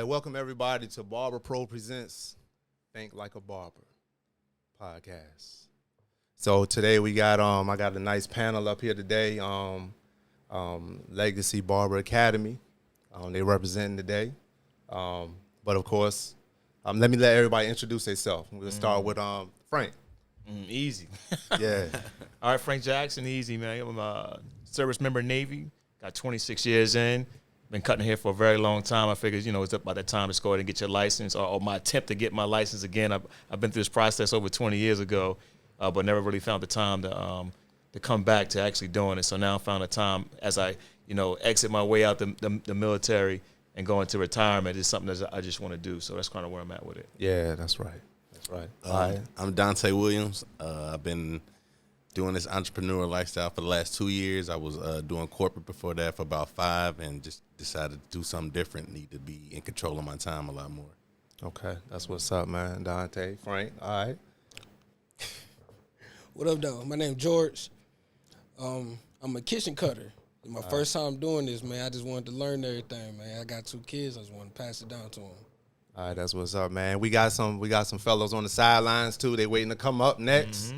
right, welcome everybody to Barber Pro Presents Think Like a Barber podcast. So today we got I got a nice panel up here today. Legacy Barber Academy. They representing today. But of course, let me let everybody introduce themselves. We'll start with Frank. Easy. Yeah. All right, Frank Jackson, easy, man. I'm a service member Navy. Got 26 years in. Been cutting hair for a very long time. I figured, it's up by the time to go ahead and get your license or my attempt to get my license again. I've been through this process over 20 years ago, but never really found the time to come back to actually doing it. So now I found the time as I, exit my way out the military and go into retirement. It's something that I just want to do. So that's kind of where I'm at with it. Yeah, that's right. That's right. All right. I'm Dante Williams. I've been doing this entrepreneur lifestyle for the last 2 years. I was doing corporate before that for about 5 and just decided to do something different. Need to be in control of my time a lot more. Okay, that's what's up, man. Dante, Frank, all right. What up, though? My name George. I'm a kitchen cutter. It's my first time doing this, man. I just wanted to learn everything, man. I got 2 kids. I just want to pass it down to them. All right, that's what's up, man. We got some fellows on the sidelines too. They waiting to come up next.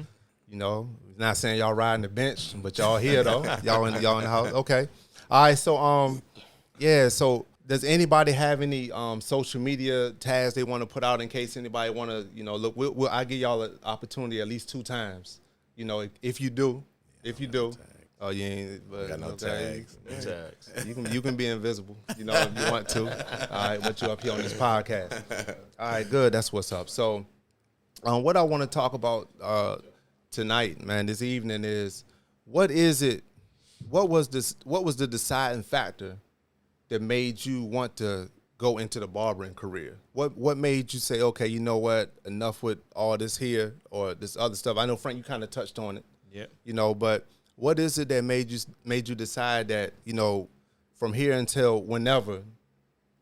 Not saying y'all riding the bench, but y'all here though. y'all in the house. Okay. All right. So So does anybody have any social media tags they want to put out in case anybody want to look? I give y'all an opportunity at least 2 times. If you do. Oh, you ain't. But got no tags. No tags. You can be invisible, if you want to. All right, but you up here on this podcast. All right, good. That's what's up. So, what I want to talk about tonight, man, this evening is what was the deciding factor that made you want to go into the barbering career? What made you say, okay, you know what, enough with all this here or this other stuff? I know, Frank, you kind of touched on it. Yeah. But what is it that made you decide that, from here until whenever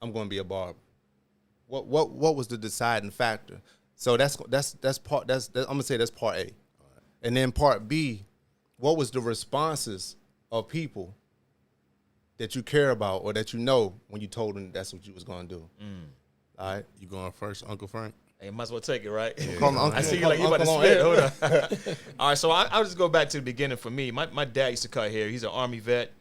I'm going to be a barber? What was the deciding factor? So I'm gonna say that's part A. And then part B, what was the responses of people that you care about or that when you told them that's what you was going to do? All right. You going first, Uncle Frank? Hey, you might as well take it, right? I see you like you about to spit. Hold on. All right, so I'll just go back to the beginning for me. My dad used to cut hair. He's an Army vet.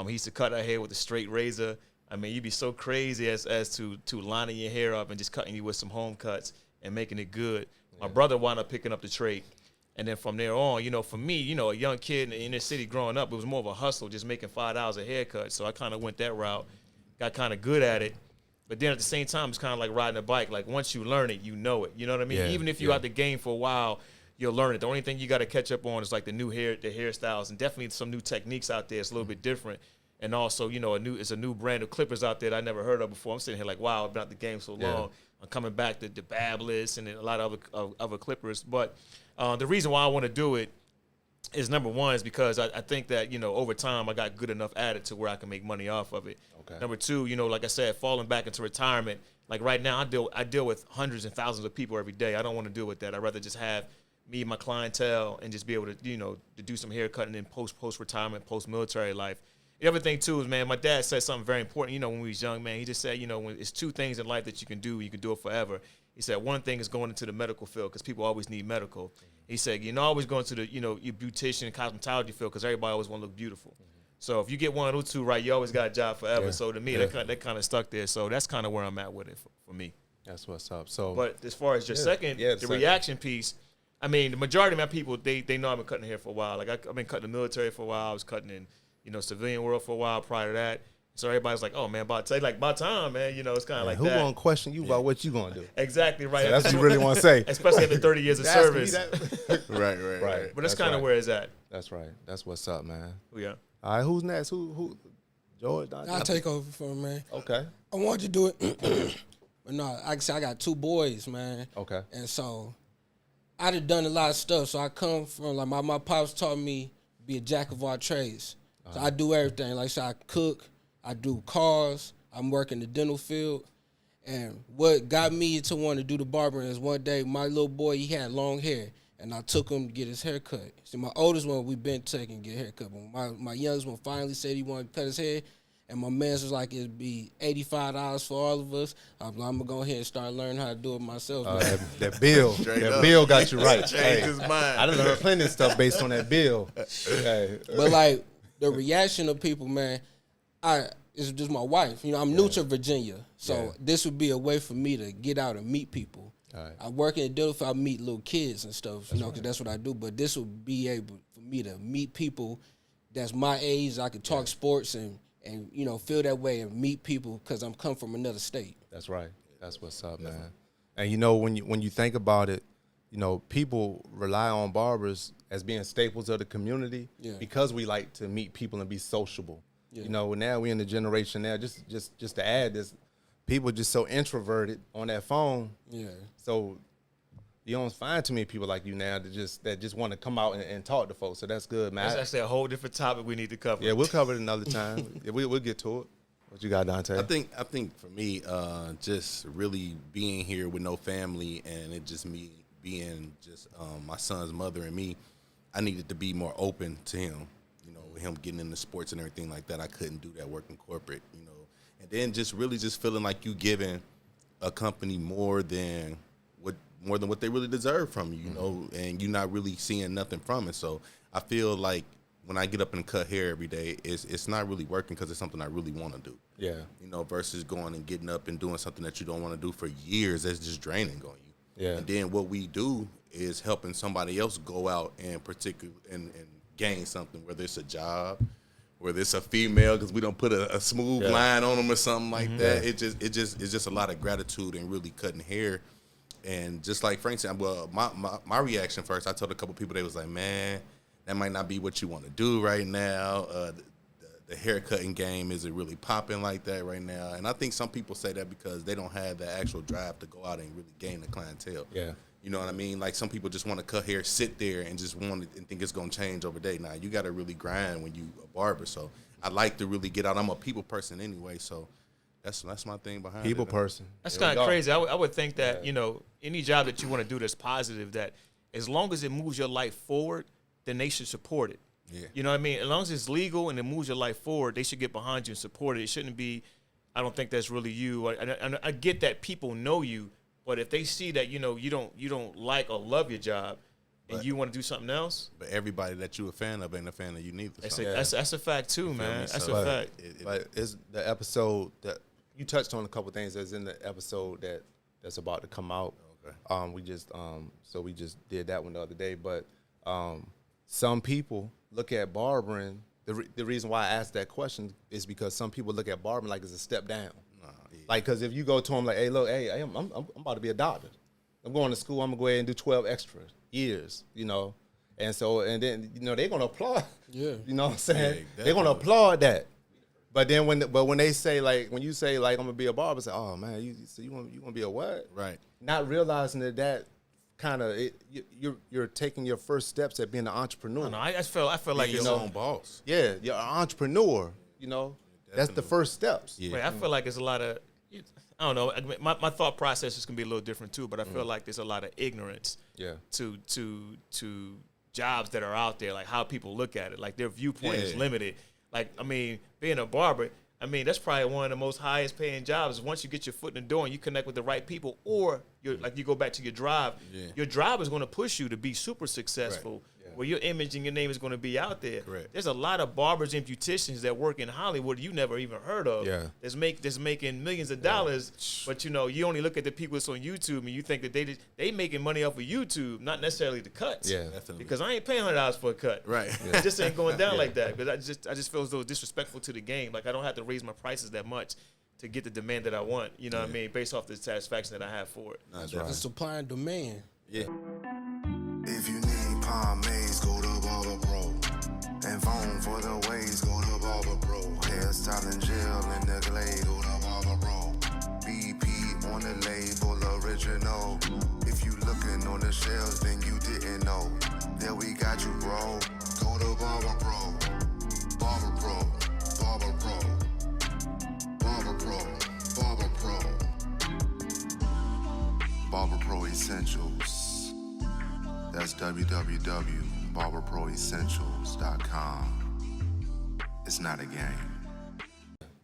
He used to cut our hair with a straight razor. I mean, you'd be so crazy as to lining your hair up and just cutting you with some home cuts and making it good. My brother wound up picking up the trade. And then from there on, for me, a young kid in the inner city growing up, it was more of a hustle, just making $5 a haircut. So I kind of went that route, got kind of good at it. But then at the same time, it's kind of like riding a bike. Like once you learn it, you know it. You know what I mean? Yeah, Even if you're out the game for a while, you'll learn it. The only thing you got to catch up on is like the hairstyles, and definitely some new techniques out there. It's a little bit different. And also, it's a new brand of clippers out there that I never heard of before. I'm sitting here like, wow, I've been out the game so long. Yeah. I'm coming back to the Babless and a lot of other clippers. But the reason why I want to do it is, number one, is because I think that, over time I got good enough at it to where I can make money off of it. Okay. Number two, like I said, falling back into retirement, like right now I deal with hundreds and thousands of people every day. I don't want to deal with that. I'd rather just have me and my clientele and just be able to, to do some haircutting in post-retirement, post-military life. The other thing, too, is, man, my dad said something very important, when we was young, man. He just said, when it's 2 things in life that you can do it forever. He said one thing is going into the medical field because people always need medical. He said, you're not always going to the, your beautician and cosmetology field because everybody always want to look beautiful. So if you get one of those 2 right, you always got a job forever. Yeah. So to me, that kind of stuck there. So that's kind of where I'm at with it for me. That's what's up. So, but as far as your second, the reaction piece, I mean, the majority of my people, they know I've been cutting hair for a while. Like I've been cutting in the military for a while. I was cutting in, civilian world for a while prior to that. So everybody's like, oh, man, about time, man. It's kind of like who that. Who going to question you about what you going to do? Exactly right. So that's what you really want to say. Especially after 30 years of service. Right. But that's kind of where it's at. That's right. That's what's up, man. Oh, yeah. All right, who's next? Who? George? I'll take over for him, man. Okay. I wanted to do it. But no, like I said, I got 2 boys, man. Okay. And so I done done a lot of stuff. So I come from, like, my pops taught me to be a jack of all trades. So I do everything. Like I said, I cook, I do cars, I'm working the dental field. And what got me to want to do the barbering is one day my little boy, he had long hair, and I took him to get his hair cut. See, my oldest one, we been taking to get a haircut. But my youngest one finally said he wanted to cut his hair, And my man's was like, it'd be $85 for all of us. I'm gonna go ahead and start learning how to do it myself. Man. That bill got you right. Changed Hey, his mind. I done learned plenty of stuff based on that bill. Hey. But like the reaction of people, man, it's just my wife. You know, I'm new to Virginia, so this would be a way for me to get out and meet people. Right. I work in the if I meet little kids and stuff, you know, because that's what I do. But this would be able for me to meet people that's my age. I could talk sports and you know, feel that way and meet people because I'm come from another state. That's right. That's what's up, man. And you know, when you think about it, you know, people rely on barbers as being staples of the community because we like to meet people and be sociable. Yeah. You know, now we're in the generation now. Just to add this, people are just so introverted on that phone. Yeah. So you don't find too many people like you now that just want to come out and talk to folks. So that's good, man. That's actually a whole different topic we need to cover. Yeah, we'll cover it another time. We'll get to it. What you got, Dante? I think for me, just really being here with no family and it just me being just my son's mother and me, I needed to be more open to him. You know, with him getting into sports and everything like that, I couldn't do that working corporate. You know, and then just really just feeling like you giving a company more than what they really deserve from you, you know, and you're not really seeing nothing from it. So I feel like when I get up and cut hair every day, it's not really working because it's something I really want to do. Yeah. You know, versus going and getting up and doing something that you don't want to do for years that's just draining on you. Yeah. And then what we do is helping somebody else go out and and gain something, whether it's a job, whether it's a female, because we don't put a smooth line on them or something like that. It's just a lot of gratitude and really cutting hair. And just like Frank said, well, my reaction first, I told a couple people, they was like, man, that might not be what you want to do right now. The haircutting game isn't really popping like that right now. And I think some people say that because they don't have the actual drive to go out and really gain the clientele. Yeah. You know what I mean? Like some people just want to cut hair, sit there, and just want it and think it's going to change over day. Now, you got to really grind when you a barber. So I like to really get out. I'm a people person anyway, so that's my thing behind people it. Person. That's kind of crazy. I would think that, you know, any job that you want to do that's positive, that as long as it moves your life forward, then they should support it. Yeah. You know what I mean? As long as it's legal and it moves your life forward, they should get behind you and support it. It shouldn't be, I don't think that's really you. I get that people know you, but if they see that, you know, you don't like or love your job and you want to do something else. But everybody that you a fan of ain't a fan of you neither. That's a fact too, man. That's a fact. But it's the episode that you touched on a couple things that's in the episode that's about to come out. Okay. We just did that one the other day. But some people look at barbering. The reason why I asked that question is because some people look at barbering like it's a step down. Like, because if you go to them like, hey, look, hey, I'm about to be a doctor. I'm going to school. I'm going to go ahead and do 12 extra years, you know. And then, you know, they're going to applaud. Yeah. You know what I'm saying? Yeah, they're going to applaud that. But then when they say, like, when you say, like, I'm going to be a barber, say, oh, man, you want to be a what? Right. Not realizing that kind of, you're taking your first steps at being an entrepreneur. No, I feel like it's your own boss. Yeah, you're an entrepreneur, you know. That's the first steps. Yeah. Wait, I feel like it's a lot of, I don't know. My thought process is gonna be a little different too, but I feel like there's a lot of ignorance. Yeah. To jobs that are out there, like how people look at it, like their viewpoint is limited. Like, I mean, being a barber, I mean, that's probably one of the most highest paying jobs. Once you get your foot in the door and you connect with the right people, or like you go back to your drive, your drive is going to push you to be super successful. Right. Where your image and your name is going to be out there. Correct. There's a lot of barbers and beauticians that work in Hollywood you never even heard of. Yeah. That's making millions of dollars, but you know, you only look at the people that's on YouTube and you think that they making money off of YouTube, not necessarily the cuts. Yeah, definitely. Because I ain't paying $100 for a cut. Right. Yeah. It just ain't going down like that. Because I just feel as though it's disrespectful to the game. Like I don't have to raise my prices that much to get the demand that I want. You know what I mean? Based off the satisfaction that I have for it. That's right. The supply and demand. Yeah. If you need pomades, go to Barber Pro. And phone for the waves, go to Barber Pro. Hairstyle and gel in the glade, go to Barber Pro. BP on the label, original. If you looking on the shelves, then you didn't know. There we got you, bro. Go to Barber Pro. Barber Pro. Barber Pro. Barber Pro. Barber Pro. Barber Pro Essentials. That's www.barberproessentials.com. It's not a game.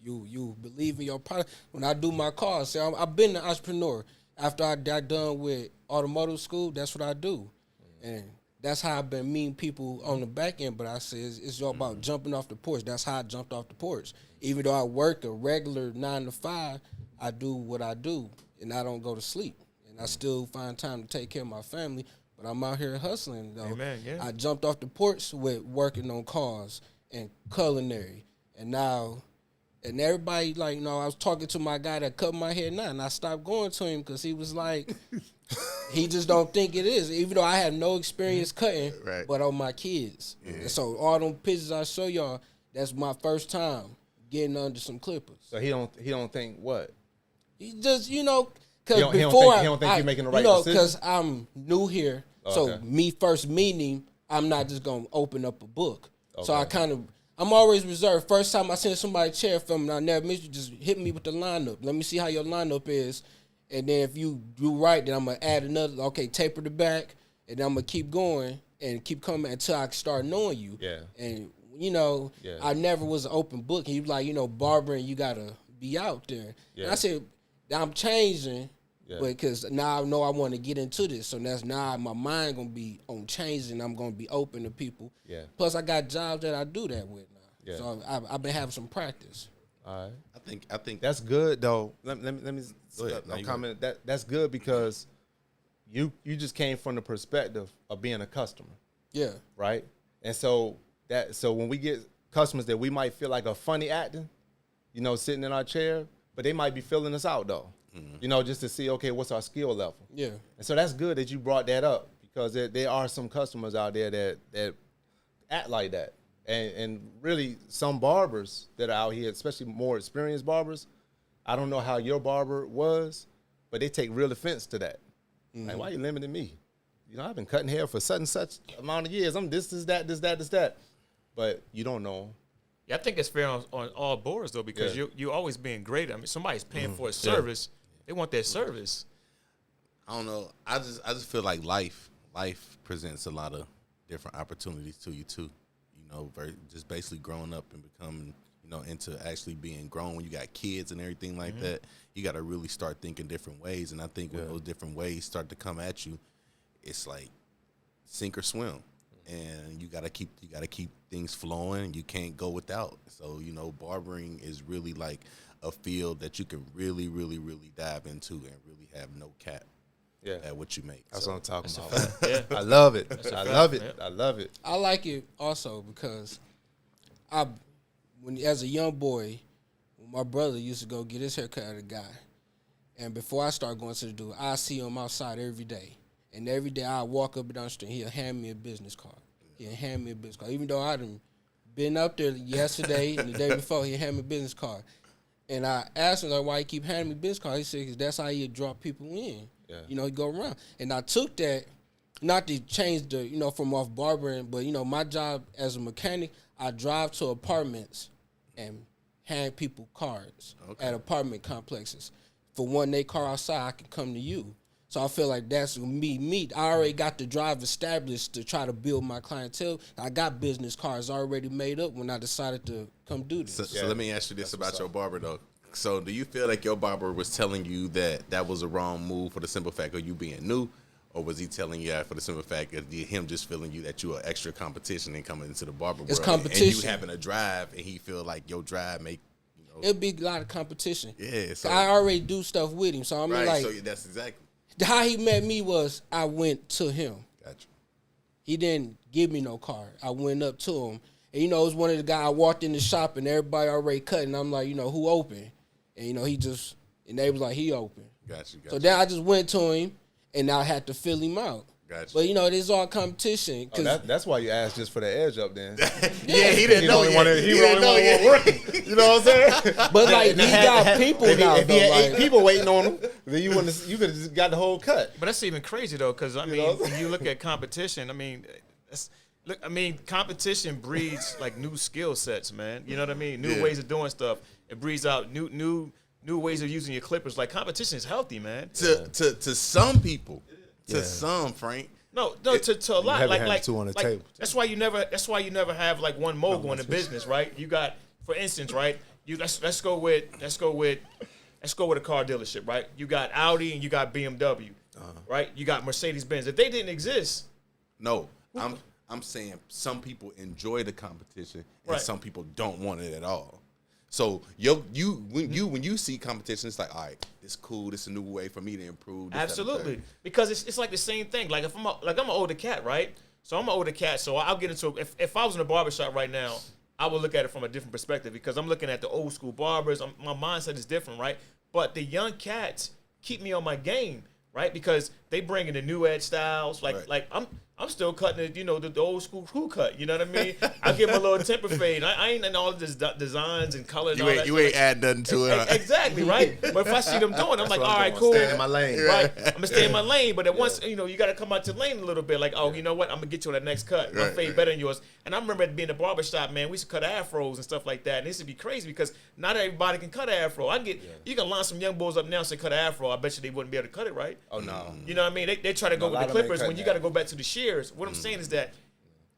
You believe in your product. When I do my cars, see, I've been an entrepreneur. After I got done with automotive school, that's what I do, and that's how I've been meeting people on the back end. But I say it's all about jumping off the porch. That's how I jumped off the porch. Even though I work a regular 9 to 5, I do what I do, and I don't go to sleep. And I still find time to take care of my family. But I'm out here hustling, though. Amen, yeah. I jumped off the porch with working on cars and culinary, and now. And everybody, like, I was talking to my guy that cut my hair now, and I stopped going to him because he was like, he just don't think it is. Even though I have no experience cutting, Right. but on my kids. And so all them pictures I show y'all, that's my first time getting under some clippers. So he don't think what? He just, because He don't before think- he don't think you're making the right decision? because I'm new here, so Okay. me first meeting him, I'm not just gonna open up a book. So Okay. I'm always reserved. First time I send somebody a chair from, and I never miss you, just hit me with the lineup. Let me see how your lineup is, and then if you do right, then I'm gonna add another. Okay, taper the back, and then I'm gonna keep going and keep coming until I start knowing you. Yeah. And Yeah. I never was an open book. He was like, barbering, you gotta be out there. Yeah. And I said, I'm changing. Yeah. Because now I know I want to get into this. So that's now my mind going to be on changing. I'm going to be open to people. Yeah. Plus, I got jobs that I do that with now. Yeah. So I've been having some practice. All right. I think That's good though. Let me Go ahead. No, you comment. That's good because you just came from the perspective of being a customer, Yeah. right? And so when we get customers that we might feel like are funny acting, sitting in our chair, but they might be filling us out though. Just to see, okay, what's our skill level? Yeah. And so that's good that you brought that up because there are some customers out there that act like that. And really some barbers that are out here, especially more experienced barbers, I don't know how your barber was, but they take real offense to that. Like, why you limiting me? I've been cutting hair for such and such amount of years. I'm this, that. But you don't know. Yeah, I think it's fair on all boards though, because you always being great. I mean, somebody's paying for a service; they want their service. I don't know. I just feel like life presents a lot of different opportunities to you too. Just basically growing up and becoming into actually being grown. When you got kids and everything like that, you got to really start thinking different ways. And I think when those different ways start to come at you, it's like sink or swim. And you gotta keep things flowing. You can't go without. So barbering is really like a field that you can really, really, really dive into and really have no cap at what you make. That's what I'm talking about. Yeah. I love it. a I fact, love it. yeah. I love it. I like it also because as a young boy, my brother used to go get his haircut at a guy. And before I started going to the dude, I see him outside every day. And every day I walk up and down the street, he'll hand me a business card. Even though I done been up there yesterday and the day before, he'll hand me a business card. And I asked him, like, why he keep handing me business cards? He said, because that's how he draw people in. Yeah. He go around. And I took that, not to change the, from off barbering, but, my job as a mechanic, I drive to apartments and hand people cards at apartment complexes. For when they car outside, I can come to you. So I feel like that's me. I already got the drive established to try to build my clientele. I got business cards already made up when I decided to come do this. So let me ask you this about your barber though. So do you feel like your barber was telling you that was a wrong move for the simple fact of you being new? Or was he telling you that for the simple fact of him just feeling you that you are extra competition and coming into the barber world? It's competition. And you having a drive and he feel like your drive make, It'd be a lot of competition. Yeah. So, I already do stuff with him. So I mean, right, so that's exactly. How he met me was I went to him. Gotcha. He didn't give me no card. I went up to him. And, it was one of the guys, I walked in the shop and everybody already cut. And I'm like, who open? And, and they was like, he open. Gotcha. So then I just went to him and I had to fill him out. Gotcha. But, it's all competition. That's why you asked just for the edge up then. Yeah, he didn't know. He didn't know yet. working. You know what I'm saying? But, like, he got people now. If he had though, 8 people waiting on him, then you could have just got the whole cut. But that's even crazy though, because when you look at competition, competition breeds like new skill sets, man. You know what I mean? New ways of doing stuff. It breeds out new ways of using your clippers. Like competition is healthy, man. To some people, to some, Frank. No, to a lot. Like two on the table. That's why you never have like one mogul in the business, right? You got, for instance, right? let's go with a car dealership, right? You got Audi and you got BMW, right? You got Mercedes Benz. If they didn't exist, No, I'm saying some people enjoy the competition and Right. some people don't want it at all. So when you see competition, it's like, all right, this is cool. This is a new way for me to improve. This, absolutely, because it's like the same thing. Like I'm an older cat, right? So I'm an older cat, so I'll get into it. If I was in a barbershop right now, I would look at it from a different perspective because I'm looking at the old school barbers. My mindset is different, right? But the young cats keep me on my game, right? Because they bring in the new edge styles. Like I'm still cutting it, the old school crew cut. You know what I mean? I give them a little temper fade. I ain't in all of this designs and colors. You ain't add nothing to it. Exactly, right? But if I see them doing it, I'm like, all right, cool. Stay in my lane. Right? I'm gonna stay in my lane. But at once, you got to come out your lane a little bit. Like, oh, you know what? I'm gonna get you on that next cut. My fade better than yours. And I remember being in the barbershop, man. We used to cut afros and stuff like that. And this would be crazy because not everybody can cut an afro. You can line some young bulls up now and say cut an afro. I bet you they wouldn't be able to cut it right. Oh no. You know what I mean? They try to go with the clippers when you got to go back to the shears. What I'm saying is that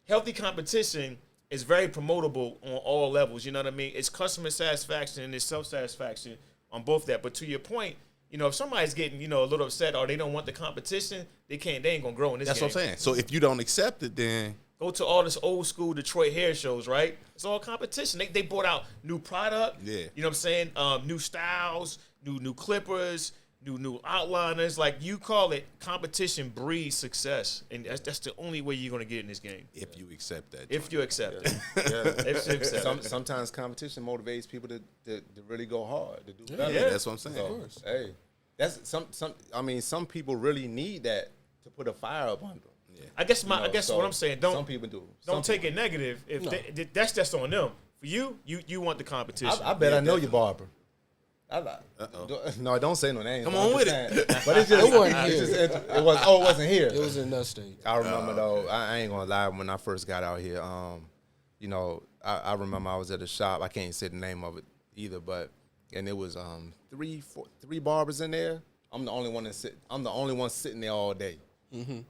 healthy competition is very promotable on all levels. You know what I mean? It's customer satisfaction and it's self-satisfaction on both that. But to your point, if somebody's getting, a little upset or they don't want the competition, they ain't going to grow in this That's game. what I'm saying. So if you don't accept it, then Go to all this old school Detroit hair shows, right? It's all competition. They brought out new product. Yeah. You know what I'm saying? New styles, new clippers, new outliners. Like, you call it, competition breeds success. And that's the only way you're going to get in this game. if you accept that. If you accept it. Yeah. If you accept it. Sometimes competition motivates people to really go hard, to do better. Yeah, that's what I'm saying. So, hey, that's some people really need that to put a fire up under them. I guess So what I'm saying, some people do. Don't take it negative. If that's just on them. For you want the competition. I bet I know your barber. No, don't say no names. Come on with it. But it's just It wasn't here. it wasn't here. It was in that state. I remember though. I ain't gonna lie. When I first got out here, I remember I was at a shop. I can't say the name of it either, and it was three barbers in there. I'm the only one sitting there all day. Mm-hmm.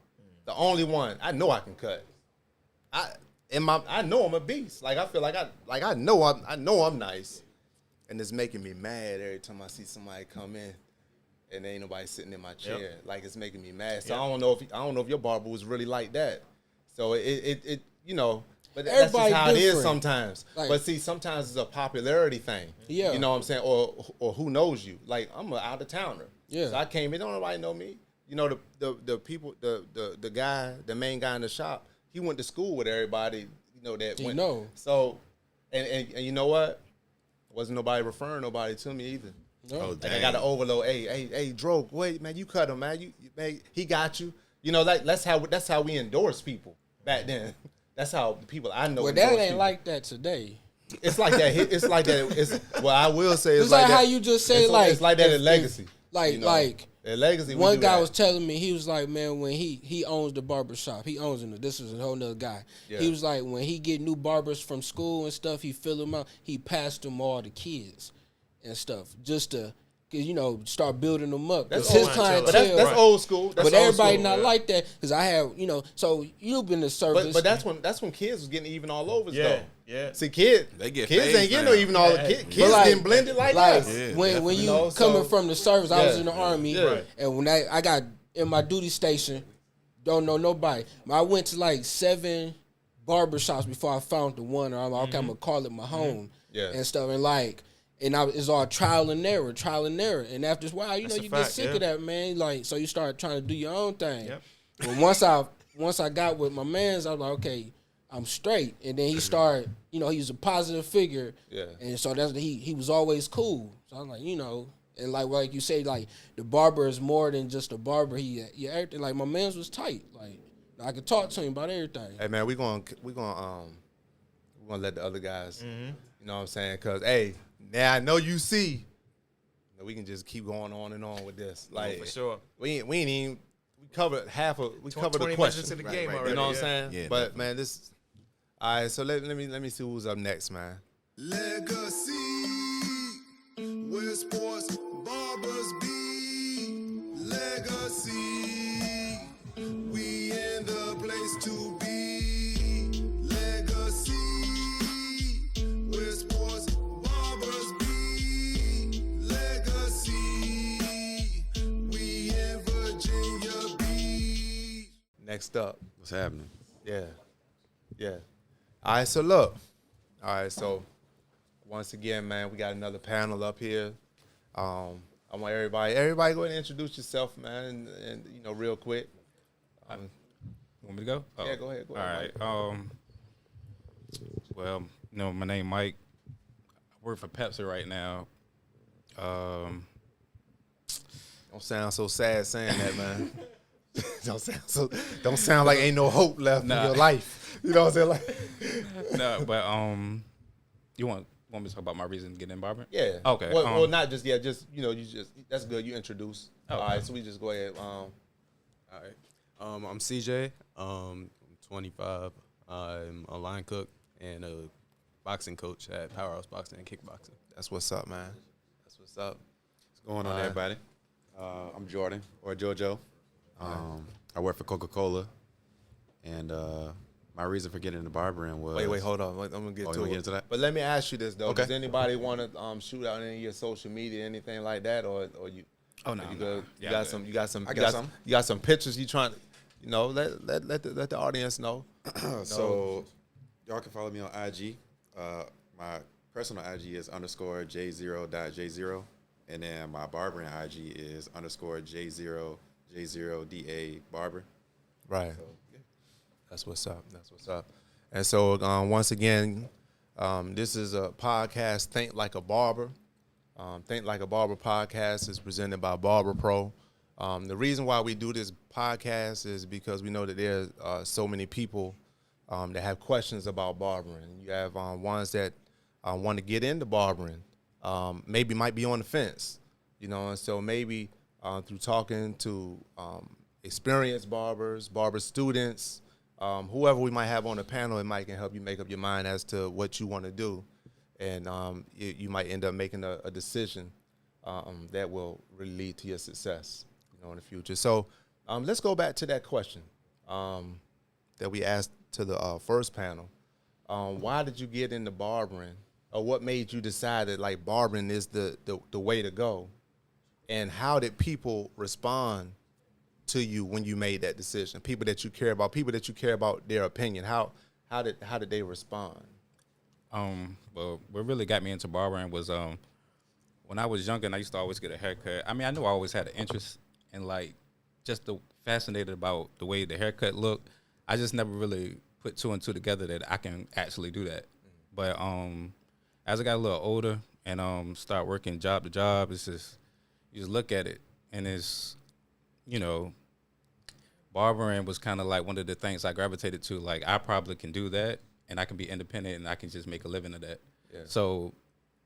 The only one. I know I can cut. I know I'm a beast. Like, I feel like I know I'm nice, and it's making me mad every time I see somebody come in and there ain't nobody sitting in my chair. Yep. Like, it's making me mad. So I don't know if your barber was really like that. So it but that's just how it is sometimes. Like, but see, sometimes it's a popularity thing. Yeah. You know what I'm saying? Or who knows you? Like, I'm an out of towner. Yeah. So I came in, don't nobody know me. You know, the people, the guy, the main guy in the shop, he went to school with everybody, that went. So, and you know what? Wasn't nobody referring nobody to me either. No. Oh, like, I got to overload. Hey, Dro, wait, man, you cut him, man. He got you. Like, that's how we endorse people back then. That's how the people I know. Well, that ain't people. like that today. It's like that. It's like that. Well, I will say it's like that. how you just say it's like that at Legacy. At Legacy. One guy was telling me, he was like, man, when he owns the barber shop, he owns it. This is a whole nother guy. Yeah. He was like, when he get new barbers from school and stuff, he fill them out. He passed them all to kids and stuff just to, start building them up. That's his clientele. But that's old school. That's but everybody school, not like that because I have, so you've been to service. But that's when kids was getting even all over though. Yeah. See, kids ain't getting no even all. Kids getting blended like us. Yeah, when you coming from the service, I was in the Army, and when I got in my duty station, don't know nobody. I went to like 7 barbershops before I found the one. I'm like, okay, I'm gonna call it my home and stuff, and it's all trial and error, and after a while, you get sick of that, man. Like, so you start trying to do your own thing. Yep. But once I got with my mans, I was like, okay, I'm straight. And then he started, he was a positive figure. Yeah. And so he was always cool. So I'm like, and like you say, like, the barber is more than just a barber. He everything. Like, my mans was tight. Like, I could talk to him about everything. Hey man, we're gonna let the other guys. You know what I'm saying? Cause hey, now I know you see. We can just keep going on and on with this. Like, for sure. We ain't even. We covered the questions in the game already. You know what I'm saying? Yeah, but man, this. All right, so let me see who's up next, man. Legacy, where sports barbers be. Legacy, we in the place to be. Legacy, where sports barbers Next up. What's happening? Yeah. Yeah. All right, so look. All right, so once again, man, we got another panel up here. I want everybody go ahead and introduce yourself, man, and you know, real quick. Want me to go? Yeah, go ahead. All right. Well, you know, my name Mike. I work for Pepsi right now. Don't sound so sad saying that, man. Don't sound like ain't no hope left in your life. You know what I'm saying? No, but you want me to talk about my reason to get in barbering? Yeah. Okay. Well, not just just you know, that's good. You introduce. Okay. All right, so we just go ahead. All right. I'm CJ. I'm 25. I'm a line cook and a boxing coach at Powerhouse Boxing and Kickboxing. That's what's up, man. That's what's up. What's going on, everybody? I'm Jordan, or JoJo. I work for Coca-Cola, and my reason for getting into barbering was... Wait, hold on. I'm gonna get you to wanna it. get into that? But let me ask you this though: Okay. Does anybody want to shoot out any of your social media, anything like that, or you? Oh no. You, no. good? Yeah, You got I'm some. good. You got some. I got some. You got some pictures. You trying to, you know, let the audience know. So y'all can follow me on IG. My personal IG is _J0.J0, and then my barbering IG is _J0J0DA Barber. Right. That's what's up. That's what's up. And so once again, this is a podcast, Think Like a Barber. Think Like a Barber podcast is presented by Barber Pro. The reason why we do this podcast is because we know that there are so many people that have questions about barbering. You have ones that want to get into barbering, maybe might be on the fence, you know, and so maybe through talking to experienced barbers, barber students, whoever we might have on the panel, it might can help you make up your mind as to what you want to do. And you might end up making a decision that will really lead to your success, you know, in the future. So let's go back to that question that we asked to the first panel. Why did you get into barbering, or what made you decide that like barbering is the way to go? And how did people respond to you when you made that decision? People that you care about their opinion. How did they respond? Well, what really got me into barbering was when I was younger and I used to always get a haircut. I mean, I knew I always had an interest in like just fascinated about the way the haircut looked. I just never really put two and two together that I can actually do that. But as I got a little older and start working job to job, it's just you just look at it and it's, you know, barbering was kind of like one of the things I gravitated to. Like I probably can do that and I can be independent and I can just make a living of that. Yeah. So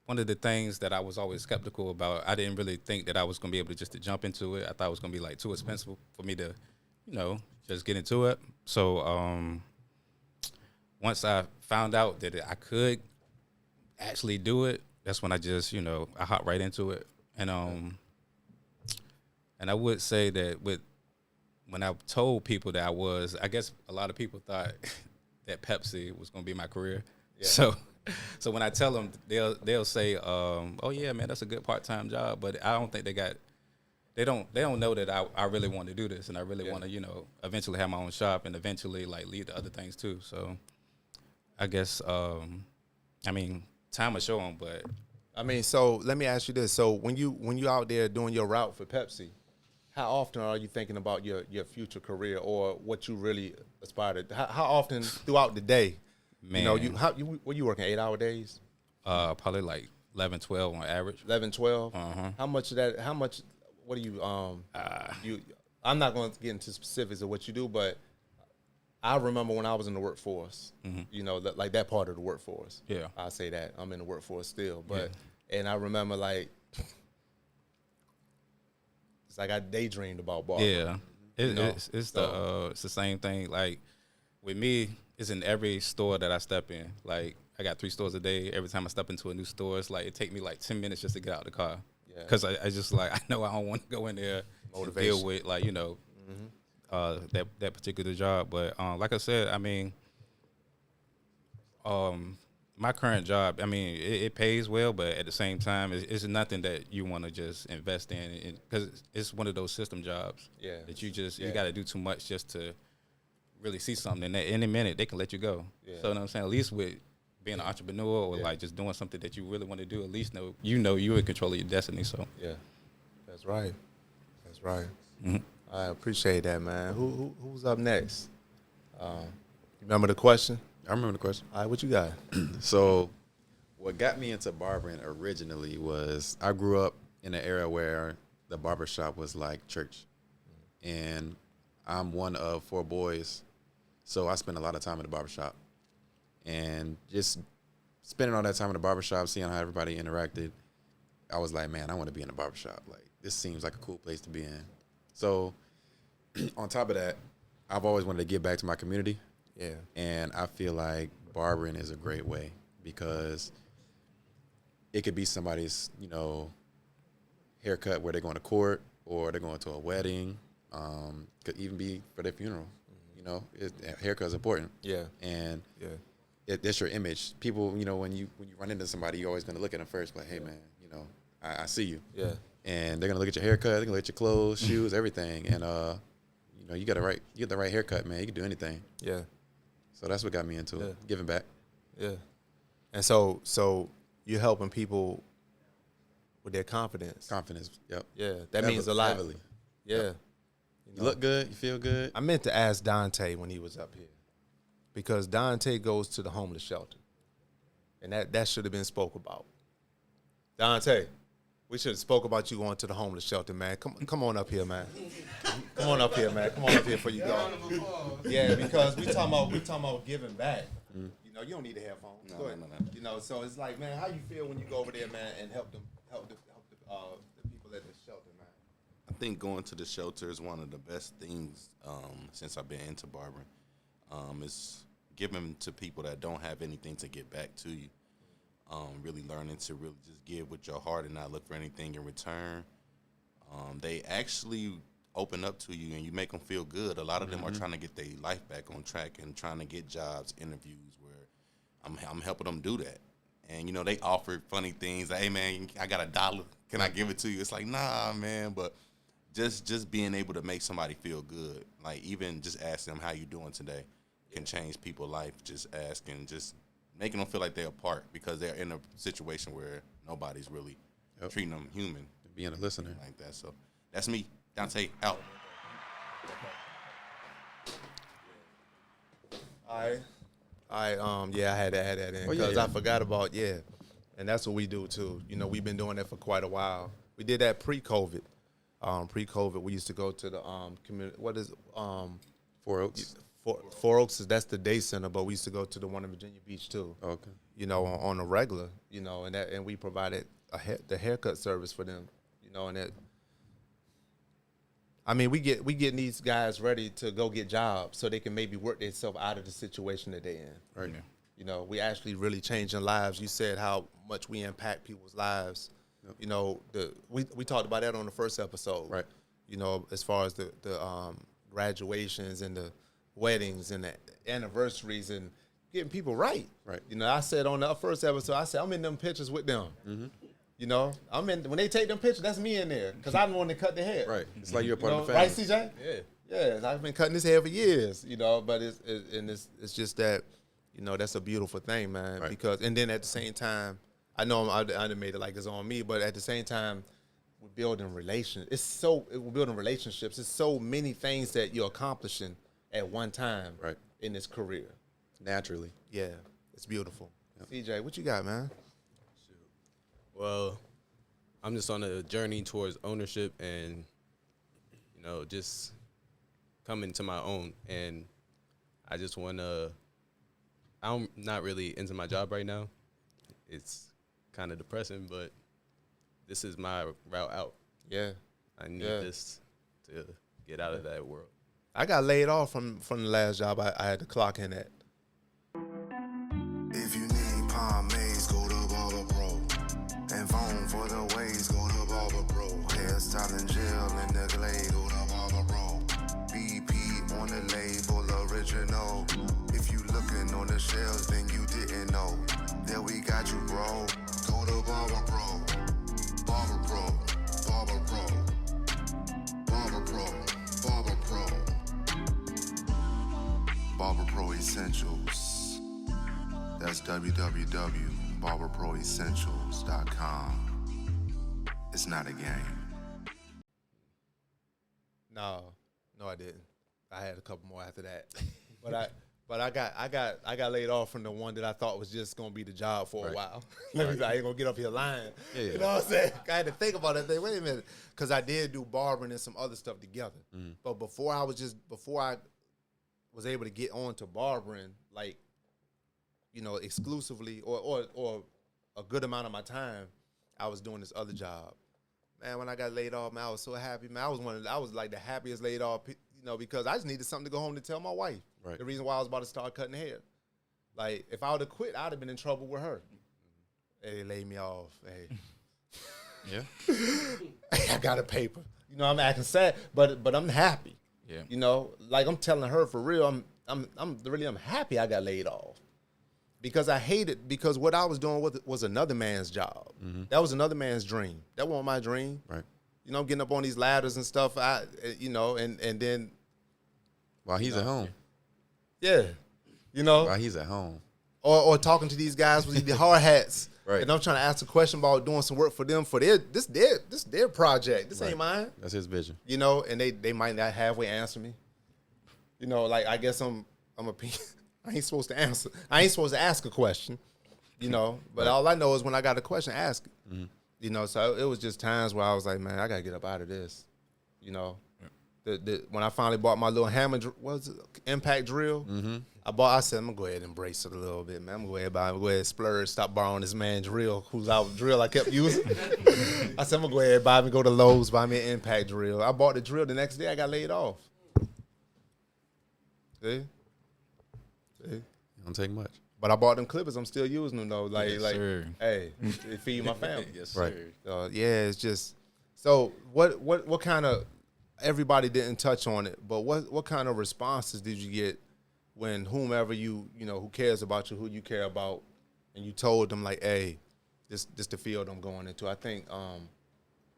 one of the things that I was always skeptical about, I didn't really think that I was going to be able to jump into it. I thought it was going to be like too expensive for me to, you know, just get into it. So once I found out that I could actually do it, that's when I just, you know, I hopped right into it. And I would say that when I told people that I guess a lot of people thought that Pepsi was going to be my career. Yeah. So when I tell them, they'll say, "Oh yeah, man, that's a good part-time job," but I don't think they don't know that I really want to do this, and I really want to, you know, eventually have my own shop and eventually like lead to other things too. So I guess I mean, time will show them, but I mean, so let me ask you this: so when you out there doing your route for Pepsi, how often are you thinking about your future career or what you really aspire to? How often throughout the day? Man, you know, were you working 8-hour days? Probably like 11, 12 on average. 11, 12? Uh-huh. How much of that, what do you, I'm not going to get into specifics of what you do, but I remember when I was in the workforce, you know, like that part of the workforce. Yeah. I say that. I'm in the workforce still. But, and I remember like, it's like I daydreamed about barbering. Yeah. It's the same thing. Like with me, it's in every store that I step in. Like I got 3 stores a day. Every time I step into a new store, it's like it take me like 10 minutes just to get out of the car. Yeah. Because I just like I know I don't want to go in there and deal with like, you know, that particular job. But like I said, I mean, my current job, I mean, it pays well, but at the same time, it's nothing that you want to just invest in because it's one of those system jobs. Yeah. That you got to do too much just to really see something, and at any minute they can let you go. Yeah. So you know what I'm saying, at least with being an entrepreneur or like just doing something that you really want to do, at least know you're in control of your destiny. So Yeah, that's right. That's right. I appreciate that, man. Who's up next? You remember the question? I remember the question. All right, what you got? So, what got me into barbering originally was I grew up in an era where the barber shop was like church, and I'm one of 4 boys, so I spent a lot of time in the barber shop, and just spending all that time in the barber shop, seeing how everybody interacted, I was like, man, I want to be in the barber shop. Like, this seems like a cool place to be in. So, on top of that, I've always wanted to give back to my community. Yeah. And I feel like barbering is a great way because it could be somebody's, haircut where they're going to court or they're going to a wedding. Could even be for their funeral. Haircut is important. Yeah. And Yeah. that's your image. People, when you run into somebody, you're always going to look at them first. Like, hey, man, I see you. Yeah. And they're going to look at your haircut. They're going to look at your clothes, shoes, everything. And, you get the right haircut, man. You can do anything. Yeah. So that's what got me into it, giving back. Yeah. And so you're helping people with their confidence. Confidence, yep. Yeah, that means a lot. Heavily. Yeah. Yep. You look good, you feel good. I meant to ask Dante when he was up here because Dante goes to the homeless shelter, and that should have been spoke about. Dante, we should have spoke about you going to the homeless shelter, man. Come on up here, man. Come on up here, man. Come on up here before you go. Yeah, because we talking about giving back. You don't need a headphone. Go ahead. No. So it's like, man, how you feel when you go over there, man, and help the people at the shelter, man? I think going to the shelter is one of the best things since I've been into barbering. Is giving to people that don't have anything to get back to you. Really learning to really just give with your heart and not look for anything in return. They actually open up to you and you make them feel good. A lot of them are trying to get their life back on track and trying to get jobs, interviews where I'm helping them do that. And, they offer funny things. Like, hey, man, I got $1. Can I give it to you? It's like, nah, man. But just being able to make somebody feel good, like even just asking them how you doing today can change people's life. Just asking, just making them feel like they're a part because they're in a situation where nobody's really treating them human. Being a listener. Like that. So that's me. Dante, out. I had that in because I forgot about, and that's what we do too. We've been doing that for quite a while. We did that pre-COVID. Pre-COVID, we used to go to the community. What is 4 Oaks? Four Oaks that's the day center, but we used to go to the one in Virginia Beach too. Okay. On a regular, and we provided the haircut service for them, and that. I mean, we getting these guys ready to go get jobs so they can maybe work themselves out of the situation that they're in. Right. yeah. We actually really changing lives. You said how much we impact people's lives. Yep. We talked about that on the first episode. Right. As far as the graduations and the weddings and the anniversaries and getting people right. Right. I said on the first episode, I said I'm in them pictures with them. Mm-hmm. I'm in when they take them pictures. That's me in there because I'm the one to cut the hair. Right. It's like you're a part of the family. Right, CJ? Yeah. Yeah, I've been cutting this hair for years. But it's just that, that's a beautiful thing, man. Right. Because and then at the same time, I know I done made it like it's on me, but at the same time, we're building relations. We're building relationships. It's so many things that you're accomplishing at one time. Right. In this career. Naturally. Yeah, it's beautiful. Yep. CJ, what you got, man? Well, I'm just on a journey towards ownership and, just coming to my own. And I just want to, I'm not really into my job right now. It's kind of depressing, but this is my route out. Yeah. I need this to get out of that world. I got laid off from the last job I had to clock in at. If you need pomades, go to Barber Pro. And phone for the waves, go to Barber Pro. Hairstyling gel in the glade, go to Barber Pro. BP on the label, original. If you looking on the shelves, then you didn't know. There we got you, bro. Go to Barber Pro. Barber Pro. Barber Pro. Barber Pro. Barber Pro. Barber Pro Essentials. That's www.barberproessentials.com. It's not a game. No, I didn't. I had a couple more after that, but I got laid off from the one that I thought was just gonna be the job for a while. I ain't gonna get up here lying. Yeah. You know what I'm saying? I had to think about that thing. Wait a minute, because I did do barbering and some other stuff together. But before I was able to get on to barbering, like, you know, exclusively or a good amount of my time, I was doing this other job. Man, when I got laid off, man, I was so happy, man. I was like the happiest laid off, you know, because I just needed something to go home to tell my wife. Right. The reason why I was about to start cutting hair. Like, if I would have quit, I'd have been in trouble with her. Hey, they laid me off. Hey. Yeah. I got a paper. You know, I'm acting sad, but I'm happy. Yeah. You know, like I'm telling her for real, I'm happy I got laid off. Because I hated, because what I was doing was another man's job. That was another man's dream. That wasn't my dream. Right. You know, I'm getting up on these ladders and stuff. You know, and then, While he's at home. yeah, you know, While he's at home. or talking to these guys with the hard hats. Right. And I'm trying to ask a question about doing some work for them for their project. This ain't mine. That's his vision. You know, and they might not halfway answer me. You know, like, I guess I'm a piece. I ain't supposed to answer. I ain't supposed to ask a question, you know. But all I know is when I got a question, ask it. You know, so it was just times where I was like, man, I gotta get up out of this. You know, when I finally bought my little hammer, impact drill. I said, I'm gonna go ahead and embrace it a little bit, man. I'm gonna go ahead and splurge, stop borrowing this man's drill, whose drill I kept using. I said, I'm gonna go ahead and buy me, go to Lowe's, buy me an impact drill. I bought the drill. The next day, I got laid off. See? It don't take much. But I bought them clippers. I'm still using them though. Like, sir. hey, it feed my family. Yes, Right. sir. Yeah, it's just. So what kind of? Everybody didn't touch on it, but what kind of responses did you get when whomever you know who cares about you, who you care about, and you told them like, hey, this the field I'm going into. I think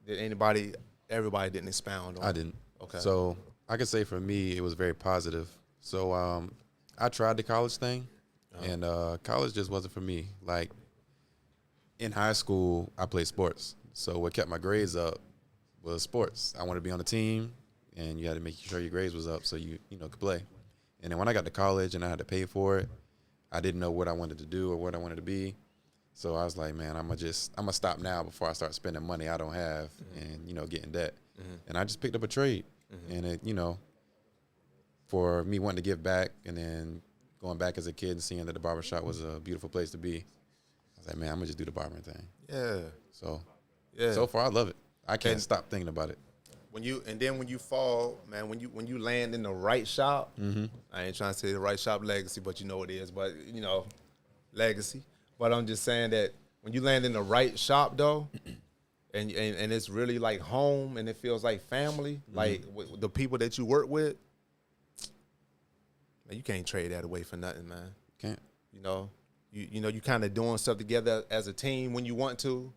did everybody didn't expound on it? I didn't. Okay. So I could say for me, it was very positive. So I tried the college thing, and college just wasn't for me. Like, in high school, I played sports. So what kept my grades up was sports. I wanted to be on the team, and you had to make sure your grades was up so you could play. And then when I got to college and I had to pay for it, I didn't know what I wanted to do or what I wanted to be. So I was like, man, I'm gonna stop now before I start spending money I don't have and get in debt. And I just picked up a trade, and it for me wanting to give back and then going back as a kid and seeing that the barbershop was a beautiful place to be, I was like, man, I'm gonna just do the barbering thing. Yeah. So Yeah. so far I love it. I can't stop thinking about it. When you fall, man, when you land in the right shop, I ain't trying to say the right shop Legacy, but you know it is, but Legacy. But I'm just saying that when you land in the right shop though, and it's really like home and it feels like family, like with the people that you work with, man, you can't trade that away for nothing, man. Can't. You kind of doing stuff together as a team when you want to,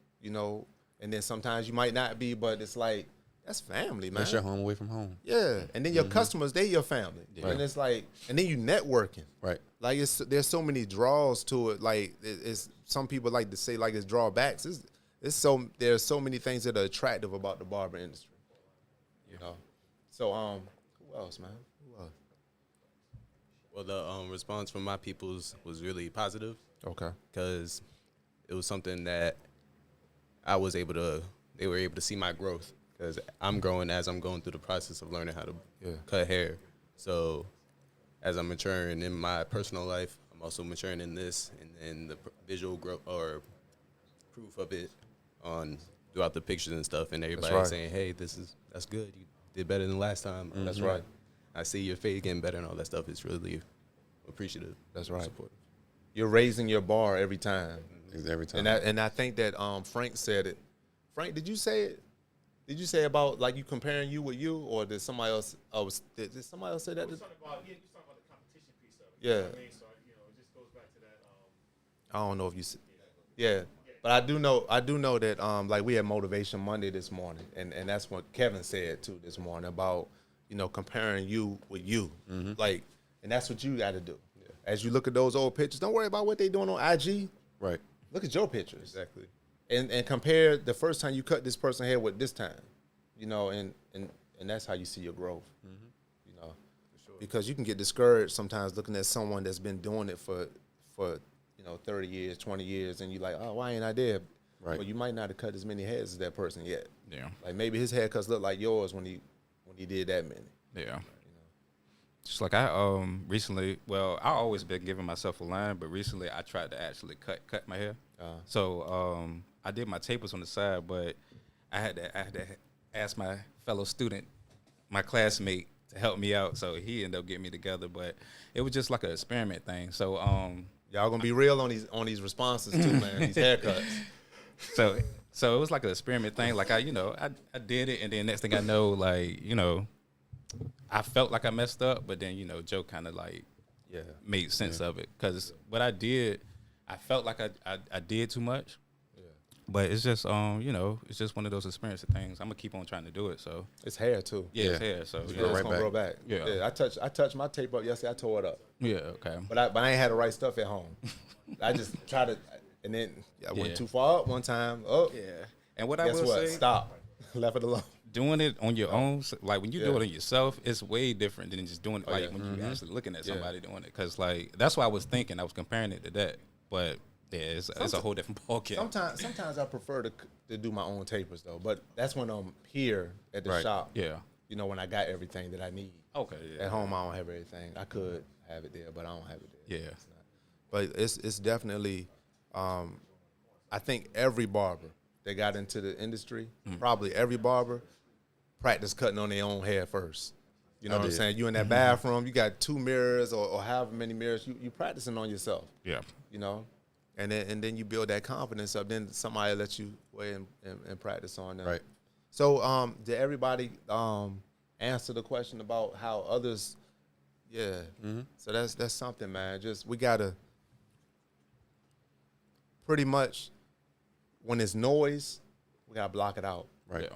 and then sometimes you might not be, but it's like, that's family, man. That's your home away from home. Yeah, and then your customers, they your family, and it's like, and then you networking, Right. Like there's so many draws to it. Like it's some people like to say like it's drawbacks. There's so many things that are attractive about the barber industry, So who else, man? Who else? Well, the response from my peoples was really positive Okay. because it was something that they were able to see my growth because I'm growing as I'm going through the process of learning how to cut hair. So as I'm maturing in my personal life, I'm also maturing in this, and then the visual growth or proof of it throughout the pictures and stuff, and everybody right. saying, hey, that's good. You did better than last time. That's right. I see your face getting better and all that stuff. It's really appreciative. That's right. Supportive. You're raising your bar every time. Every time. And I think that Frank said it. Frank, did you say it? Did you say about like you comparing you with you, or did somebody else? Did somebody else say that? You're talking about the competition piece of it. Yeah. You know what I mean? So it just goes back to that. I don't know if you said. Yeah, but I do know that like we had Motivation Monday this morning, and that's what Kevin said too this morning about comparing you with you. Like And that's what you got to do. As you look at those old pictures, don't worry about what they doing on IG. Right. Look at your pictures. Exactly. And compare the first time you cut this person's hair with this time. You know, and that's how you see your growth. You know, because you can get discouraged sometimes looking at someone that's been doing it for 30 years, 20 years, and you're like, oh, why ain't I there? Right. Well, you might not have cut as many hairs as that person yet. Yeah. Like maybe his haircuts look like yours when he did that many. Yeah. Just like I recently, well, I always been giving myself a line, but recently I tried to actually cut my hair. So I did my tapers on the side, but I had to ask my fellow student, my classmate, to help me out. So he ended up getting me together, but it was just like an experiment thing. So y'all gonna be real on these responses too, man. These haircuts. So it was like an experiment thing. Like I did it, and then next thing I know, like, I felt like I messed up, but then, Joe kind of like made sense of it. Because what I did, I felt like I did too much. Yeah. But it's just, it's just one of those experience things. I'm going to keep on trying to do it. So it's hair too. Yeah, it's hair. So it's going to grow back. Yeah. I touched my tape up yesterday. I tore it up. Yeah, okay. But I ain't had the right stuff at home. I just tried to, and then I went too far up one time. Oh. Yeah. And what I will say. Stop. Left it alone. Doing it on your own, like when you do it on yourself, it's way different than just doing it when you actually looking at somebody doing it. Because like that's why I was thinking, I was comparing it to that. But it's a whole different ballgame. Sometimes I prefer to do my own tapers though. But that's when I'm here at the shop. Yeah. When I got everything that I need. Okay. Yeah. At home I don't have everything. I could have it there, but I don't have it there. Yeah. But it's definitely, I think every barber that got into the industry, probably every barber, practice cutting on their own hair first. You know what I'm saying? You in that bathroom, you got 2 mirrors or however many mirrors, you practicing on yourself. Yeah. And then you build that confidence up, then somebody let you go ahead and practice on them. Right. So did everybody answer the question about how others, So that's something, man. Just we gotta pretty much when it's noise, we gotta block it out. Right. Yeah.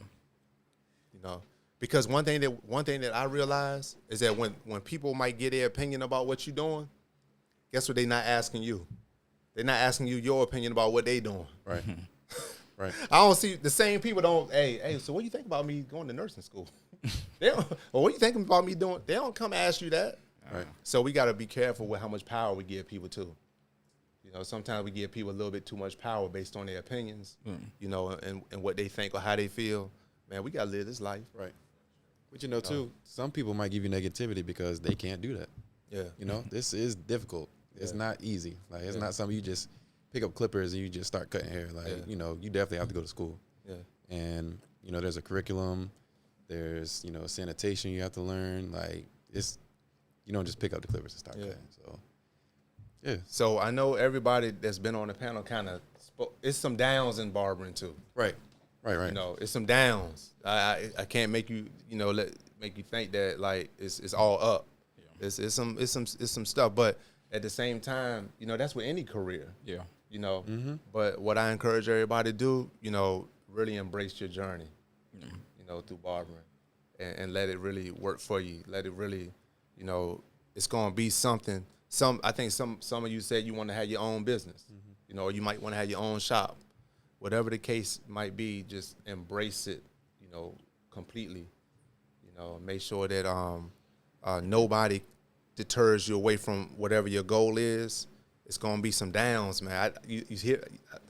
Because one thing that I realize is that when people might get their opinion about what you're doing, guess what? They're not asking you. They're not asking you your opinion about what they doing. Right. Right. I don't see the same people don't. Hey. So what do you think about me going to nursing school? They don't. Or what do you think about me doing? They don't come ask you that. Right. So we got to be careful with how much power we give people too. Sometimes we give people a little bit too much power based on their opinions. And what they think or how they feel. Man, we got to live this life. Right. But too, some people might give you negativity because they can't do that. Yeah. This is difficult. It's not easy. Like, it's not something you just pick up clippers and you just start cutting hair. Like, you definitely have to go to school. Yeah. And, there's a curriculum. There's, sanitation you have to learn. Like, you don't just pick up the clippers and start cutting. So, yeah. So I know everybody that's been on the panel kind of it's some downs in barbering too. Right. It's some downs. I can't make you make you think that like it's all up. Yeah. It's some stuff, but at the same time, that's with any career. Yeah. But what I encourage everybody to do, really embrace your journey. Through barbering, and let it really work for you. Let it really, it's gonna be something. I think some of you said you want to have your own business. Or you might want to have your own shop. Whatever the case might be, just embrace it, completely. Make sure that nobody deters you away from whatever your goal is. It's gonna be some downs, man. You hear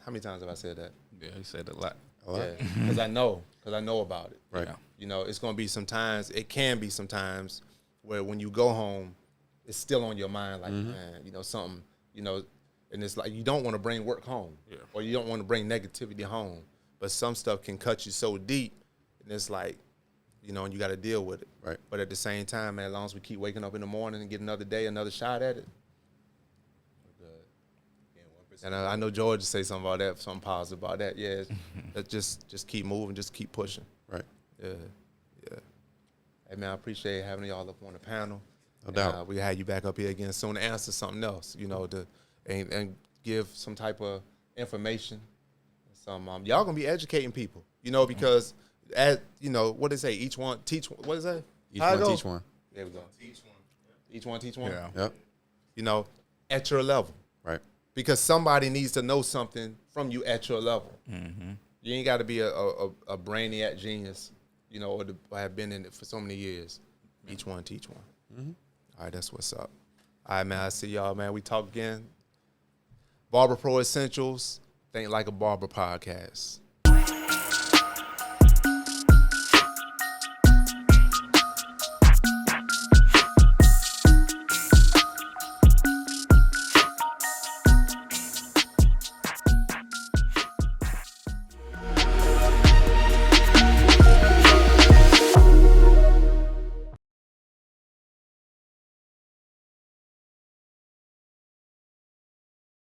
how many times have I said that? Yeah, you said it a lot. Yeah, because I know about it. Right. It's gonna be sometimes. It can be sometimes where when you go home, it's still on your mind, like man, something, and it's like you don't want to bring work home, or you don't want to bring negativity home. But some stuff can cut you so deep, and it's like, and you got to deal with it. Right. But at the same time, man, as long as we keep waking up in the morning and get another day, another shot at it, we're good. And I know George will say something about that, something positive about that. Yeah, just keep moving, just keep pushing. Right. Yeah. Hey man, I appreciate having y'all up on the panel. No doubt. We had you back up here again soon to answer something else, and give some type of information. Some y'all gonna be educating people, because what they say, each one teach. What is that? Each one teach one. There we go. Each one teach one. Yeah. Yep. You know, at your level. Right. Because somebody needs to know something from you at your level. You ain't got to be a brainiac genius, you know, or have been in it for so many years. Each one teach one. All right, that's what's up. All right, man, I see y'all, man. We talk again. Barber Pro Essentials, Think Like a Barber podcast.